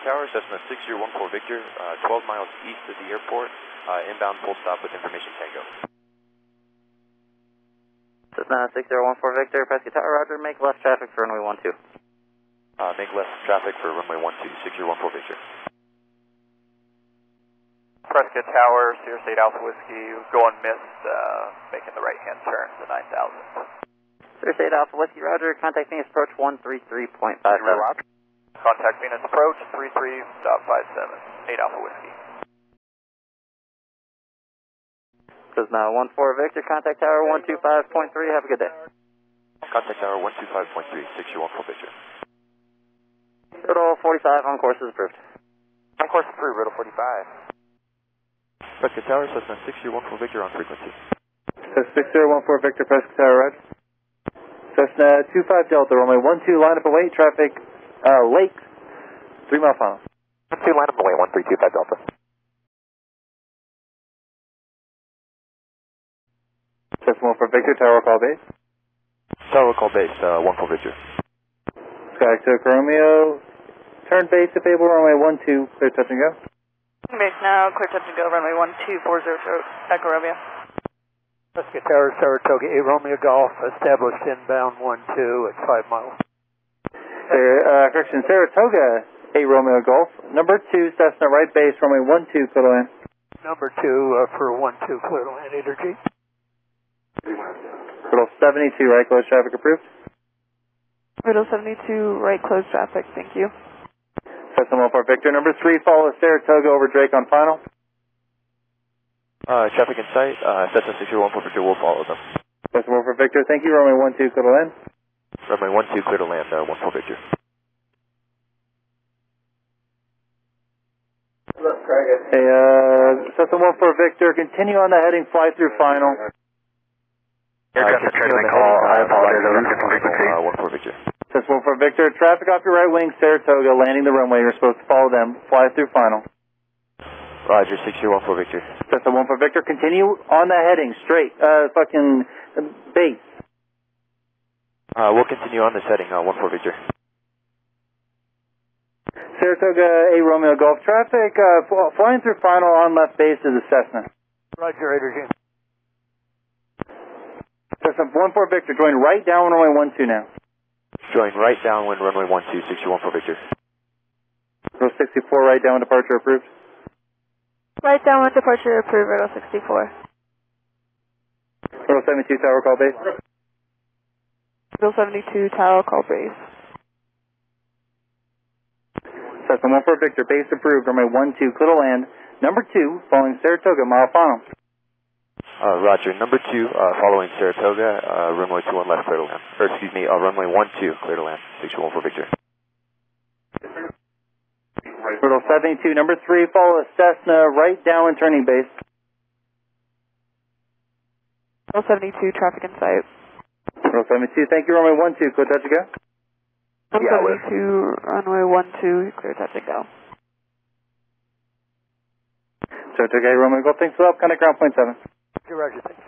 Tower, Cessna 6014 Victor, 12 miles east of the airport, inbound full stop with information Tango. Cessna 6014 Victor, Prescott Tower, roger, make left traffic for runway 12. Make left traffic for runway 12, 6014 Victor. Prescott Tower, Sierra State Alpha Whiskey, going missed, making the right-hand turn to 9,000. Sierra State Alpha Whiskey, roger, contact Venus approach 133.57. Contact Venus approach 33.57, 8 Alpha Whiskey. Cessna 14 Victor, contact Tower 125.3, have a good day. Contact Tower 125.3, 6014 Victor. Riddle 45 on course is approved. On course approved, Riddle 45. Prescott Tower, Cessna 6014 Victor on frequency. Cessna 6014 Victor, Prescott Tower, right. Cessna 25 Delta, runway 12, line up and wait, traffic, Lakes, 3 mile final. 2, line up and wait, 1325 Delta. Cessna 14 Victor, Tower call base. Tower call base, 14 Victor. Saratoga Romeo, turn base if able, runway 12, clear touch and go. Base now, clear touch and go, runway 1240, Echo Romeo. Prescott Tower, Saratoga, 8 Romeo Golf, established inbound 12 at 5 miles. Correction, Saratoga, 8 Romeo Golf, number 2, Cessna right base, runway 12, clear to land. Number 2 for 12, clear to land, energy. Riddle 72, right close traffic approved. Riddle 72, right close traffic, thank you. Cessna 14 Victor, number 3, follow Saratoga over Drake on final. Traffic in sight, Cessna 6014 Victor will follow them. Cessna 14 Victor, thank you, runway 12, clear to land. Runway 12 clear to land, 14 Victor. Hey, Cessna 14 Victor, continue on the heading, fly through final. Aircraft is turning call, I apologize, I was different frequency. 14 Victor. Cessna 14 Victor, traffic off your right wing, Saratoga, landing the runway, you're supposed to follow them, fly through final. Roger, 6014 Victor. Cessna 14 Victor, continue on the heading, straight, base. We'll continue on this heading, 14 Victor. Saratoga, 8 Romeo Golf, traffic, flying through final on left base is a Cessna. Roger, energy. Cessna 14 Victor, join right down runway 12 now. Join right downwind, runway 12, 6014 Victor. Riddle 64, right down departure approved. Right downwind departure approved, Riddle 64. Riddle 72, tower call base. Riddle 72, tower call base. Cessna 14 Victor, base approved, runway 12, clear to land. Number 2, following Saratoga, mile final. Roger, number 2, following Saratoga, runway 21 left, clear to land. Or excuse me, runway 12, clear to land, 6014 Victor. Riddle 72, number 3, follow Cessna, right downwind turning base. Riddle 72, traffic in sight. Riddle 72, thank you, runway 12, clear touch and go. Riddle 72, runway 12, clear touch and go. Saratoga, Romeo Golf, thanks for the help, contact ground point 7. Roger, thanks.